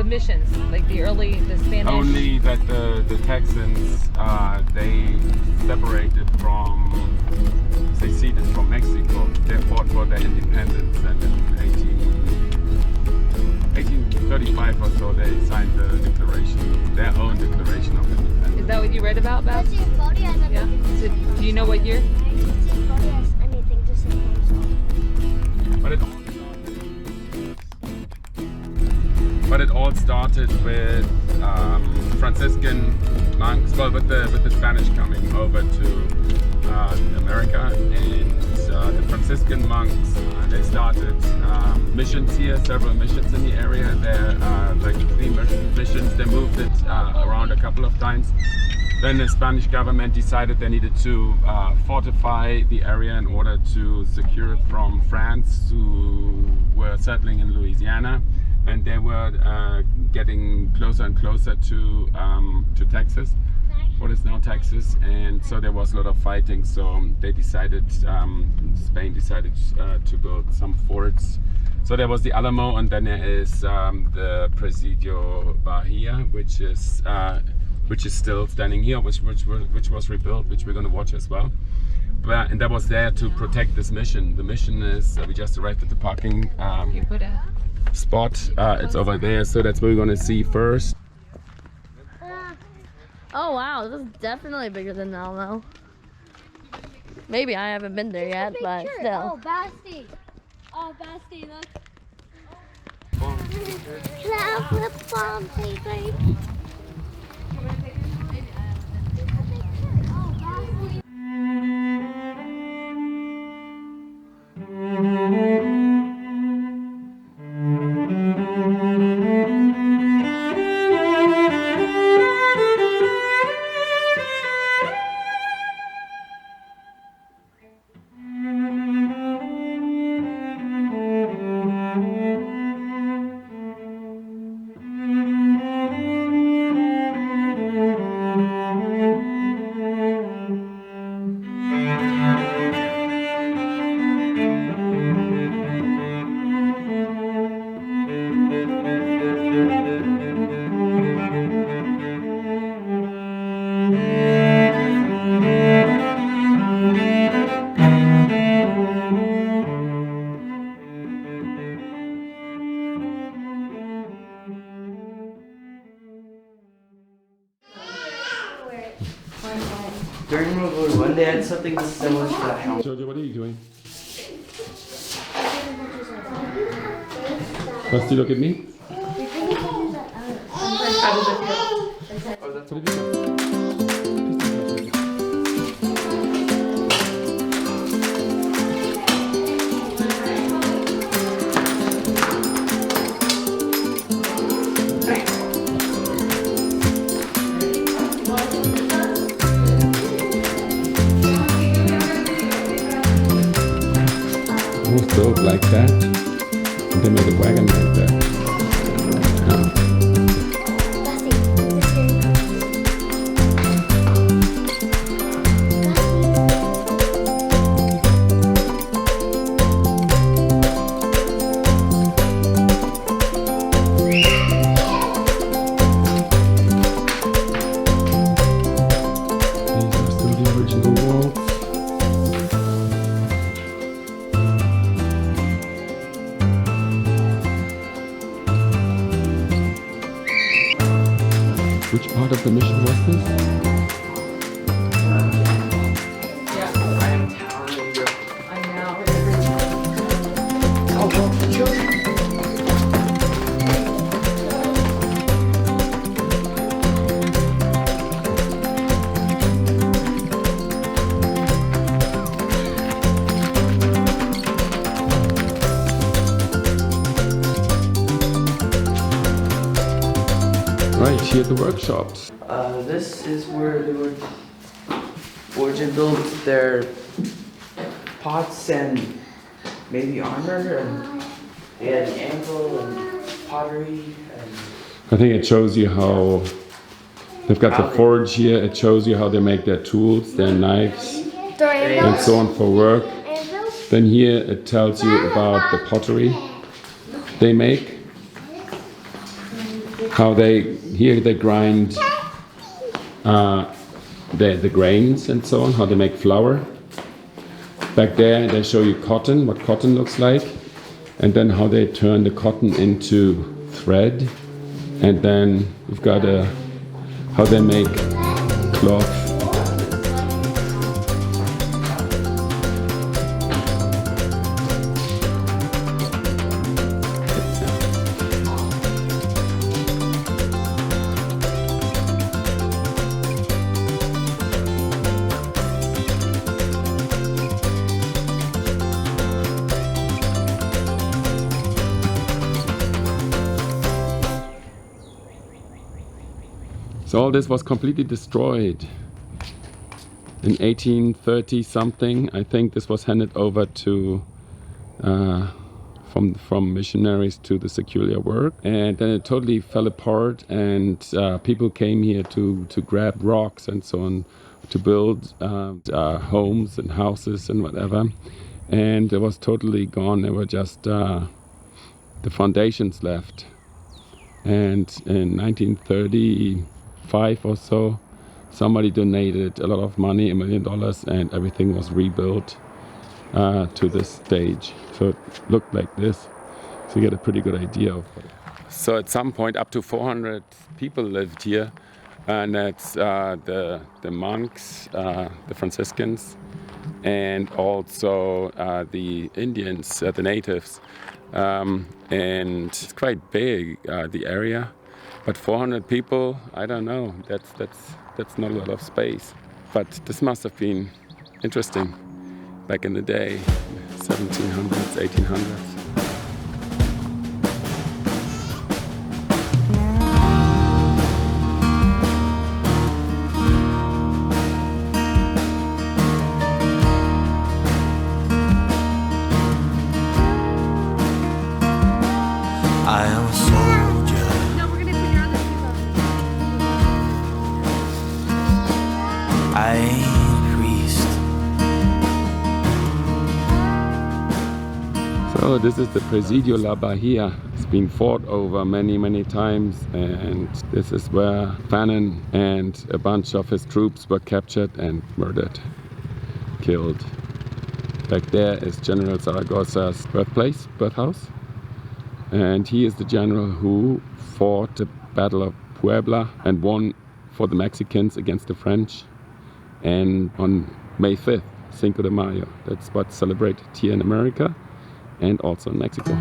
Missions, like the Spanish. Only that the Texans they separated from, they ceded from Mexico. They fought for their independence, and in 1835 or so they signed the declaration, their own declaration of independence. Is that what you read about, Beth? Yeah. So, do you know what year? Anything to say. But it all started with Franciscan monks, well, with the Spanish coming over to America, and the Franciscan monks they started missions here, several missions in the area. There like 3 missions. They moved it around a couple of times. Then the Spanish government decided they needed to fortify the area in order to secure it from France, who were settling in Louisiana. And they were getting closer and closer to Texas, what is now Texas, and so there was a lot of fighting. So they decided, Spain decided to build some forts. So there was the Alamo, and then there is the Presidio Bahia, which is still standing here, which was rebuilt, which we're going to watch as well. And that was there to protect this mission. The mission is we just arrived at the parking. You put a spot. It's over there, so that's what we're gonna see first. Oh wow, this is definitely bigger than Alamo. Maybe I haven't been there yet, but still. Oh, Basti. Oh, Basti, look. Can I have lip balm, baby? During World War I, they had something similar to that helmet. Jojo, what are you doing? Basti, look at me. What did you say? Stove like that, and they made a wagon like that. These are still the original walls. Which part of the mission was this? yeah. I am towering you. I know. Oh, well, here the workshops. This is where they would forge and build their pots and maybe armor, and they had an anvil and pottery and... I think it shows you how they've got the forge here. It shows you how they make their tools, their knives, and so on for work. Then here it tells you about the pottery they make. How here they grind the grains and so on, how they make flour. Back there they show you cotton, what cotton looks like, and then how they turn the cotton into thread. And then we've got how they make cloth. So all this was completely destroyed in 1830 something. I think this was handed over to from missionaries to the secular work, and then it totally fell apart, and people came here to grab rocks and so on to build homes and houses and whatever, and it was totally gone. There were just the foundations left. And in 1935 or so, somebody donated a lot of money, $1 million, and everything was rebuilt to this stage. So it looked like this. So you get a pretty good idea of it. So at some point up to 400 people lived here, and that's the monks, the Franciscans, and also the Indians, the natives. And it's quite big, the area. But 400 people, I don't know, that's not a lot of space. But this must have been interesting back in the day, 1700s, 1800s. I am a soldier. No, we're gonna put your other shoes on. I ain't a priest. So this is the Presidio La Bahia. It's been fought over many times, and this is where Fanon and a bunch of his troops were captured and murdered, killed. Back there is General Zaragoza's birthhouse. And he is the general who fought the Battle of Puebla and won for the Mexicans against the French. And on May 5th, Cinco de Mayo, that's what's celebrated here in America and also in Mexico.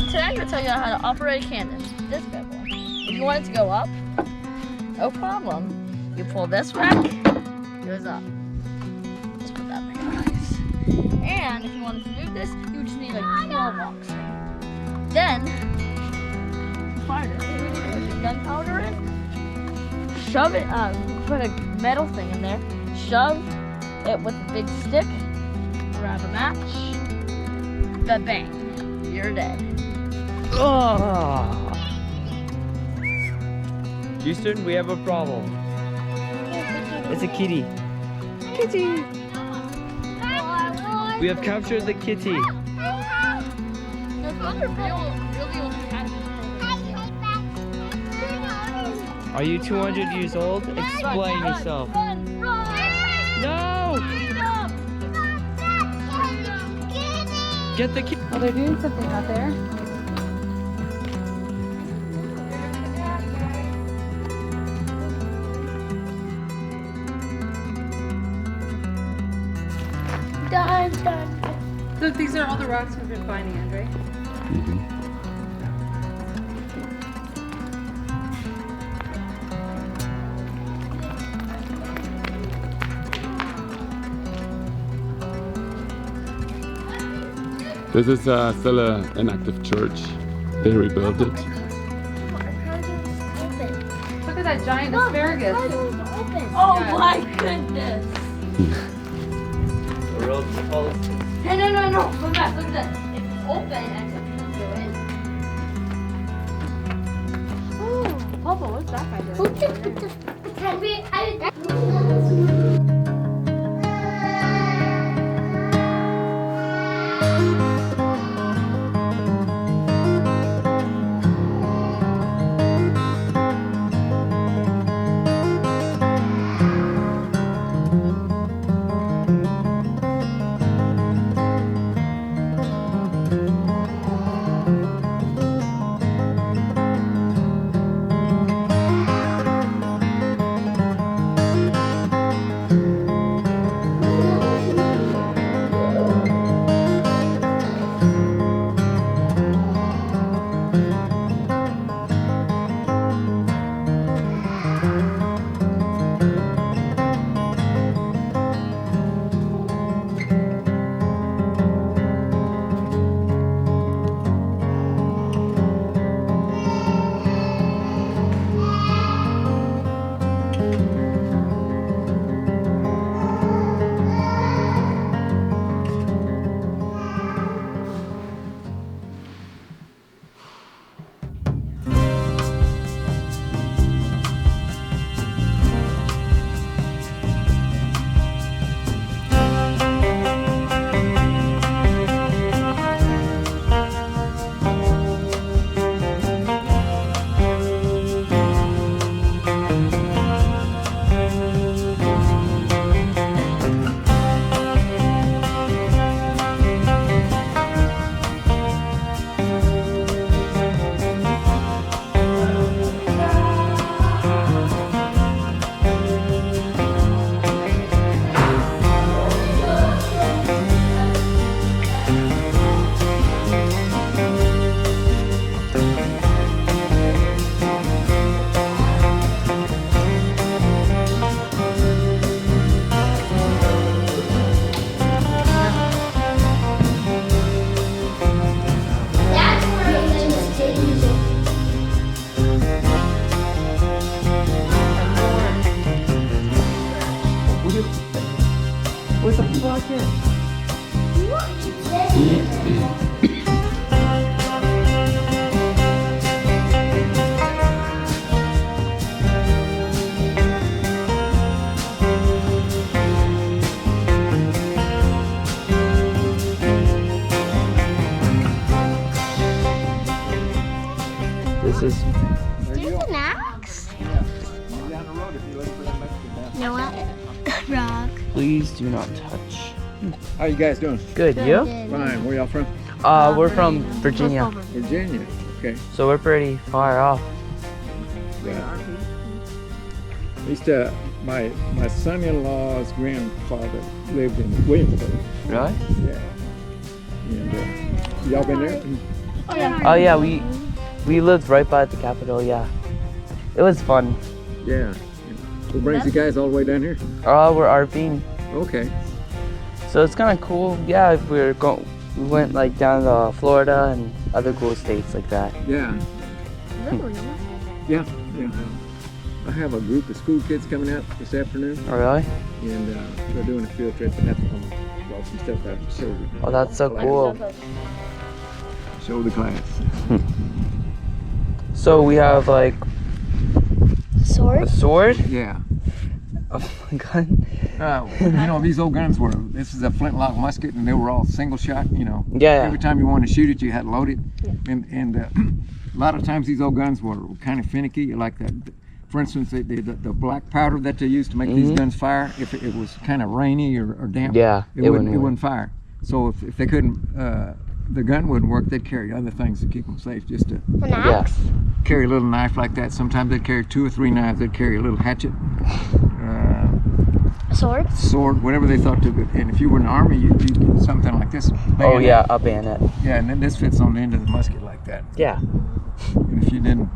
Today I'm going to tell you how to operate a cannon. This bad boy. If you want it to go up, no problem. You pull this rack, it goes up. Just put that there, guys. And if you wanted to move this, you just need like 12 rocks. Then, fire it. Put your gunpowder in. Shove it, put a metal thing in there. Shove it with a big stick. Grab a match. Bang. You're dead. Oh. Houston, we have a problem. It's a kitty. Kitty! We have captured the kitty. Are you 200 years old? Explain yourself. No! Get the kitty! Oh, they're doing something out there. Die. So these are all the rocks we've been finding, Andre? This is still an active church. They rebuilt it. Look at that giant asparagus. Oh my goodness! The road's full. Hey, no. Look at that. It's open and it's Oh, Papa, what's that by there? Where's the fuck This is. There's an axe. You know what? Rock. Please do not touch. How you guys doing? Good, you? Fine. Where y'all from? We're from Virginia, Virginia. Okay. so we're pretty far off. Yeah. Used to my son-in-law's grandfather lived in Williamsburg. Really? Yeah. And y'all been there? Oh yeah, we lived right by the Capitol. Yeah, it was fun. Yeah. What brings you guys all the way down here? We're RVing, Okay. so it's kind of cool. Yeah, we went like down to Florida and other cool states like that. Yeah. Yeah. Yeah. I have a group of school kids coming out this afternoon, Oh really? and they're doing a field trip, and that's some stuff I have to show you. Oh, that's so cool. Show the class. So we have like Sword? a sword. Yeah. Oh my god. You know, these old guns were, this is a flintlock musket, and they were all single shot, you know. Yeah. Every time you wanted to shoot it, you had to load it. And a lot of times these old guns were kind of finicky, like that. For instance, the black powder that they used to make these guns fire, if it was kind of rainy or damp, Yeah, it wouldn't fire. So if they couldn't, the gun wouldn't work, they'd carry other things to keep them safe, just to An axe? carry a little knife like that. Sometimes they'd carry 2 or 3 knives. They'd carry a little hatchet. Swords? sword, whatever they thought to. And if you were in the army, you'd get something like this. Oh bayonet. yeah, a bayonet. Yeah, and then this fits on the end of the musket like that. Yeah. And if you didn't,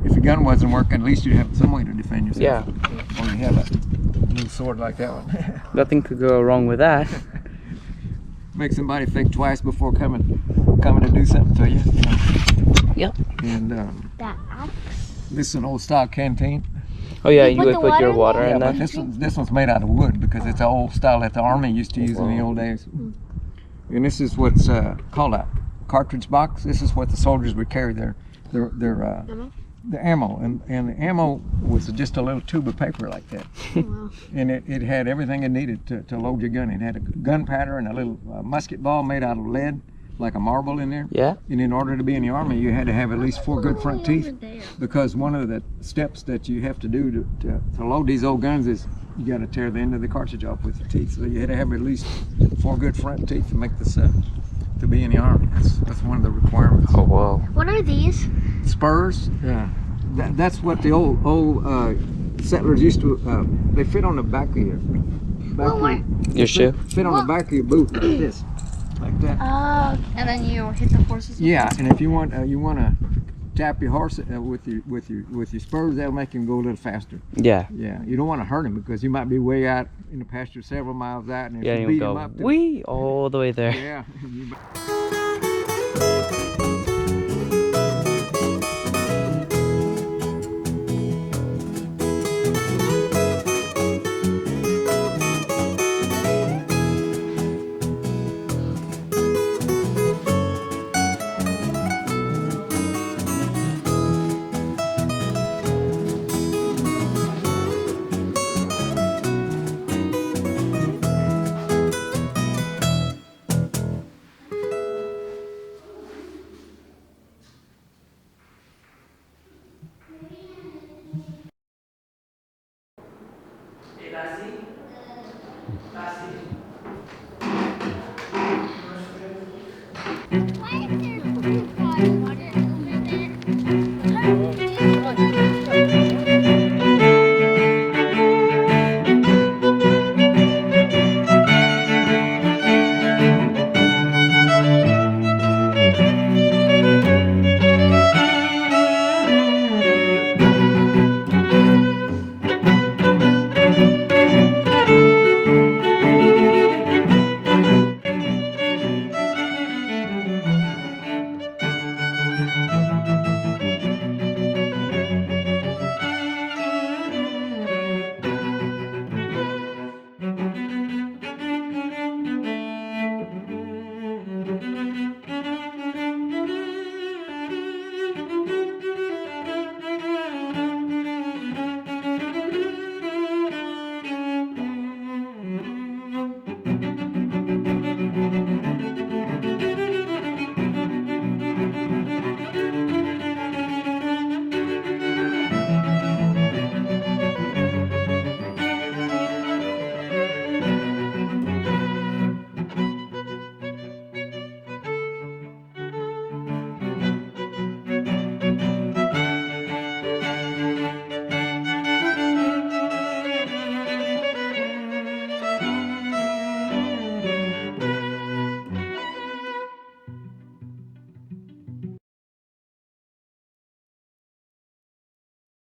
if your gun wasn't working, at least you'd have some way to defend yourself. Yeah. Or you have a little sword like that one. Nothing could go wrong with that. Make somebody think twice before coming to do something to you. Yep. And That axe? this is an old style canteen. Oh yeah, You you put would the put your water water in in But there. this one's made out of wood because it's an old style that the army used to use in the old days. And this is what's called a cartridge box. This is what the soldiers would carry their ammo, and the ammo was just a little tube of paper like that. And it had everything it needed to load your gun. It had a gunpowder and a little musket ball made out of lead, like a marble in there. Yeah. And in order to be in the army, you had to have at least 4 good front teeth, because one of the steps that you have to do to load these old guns is you got to tear the end of the cartridge off with your teeth. So you had to have at least 4 good front teeth to make this to be in the army. That's one of the requirements. Oh wow. What are these? Spurs. Yeah. That's what the old settlers used to. They fit on the back of Your shoe? Fit on the back of your boot like this, like that. And then you hit the horses. Yeah, and if you want to tap your horse with your spurs, that'll make him go a little faster. Yeah. Yeah, you don't want to hurt him because he might be way out in the pasture, several miles out, and if Yeah, you you beat go him up, then- wee all the way there. yeah. Why is there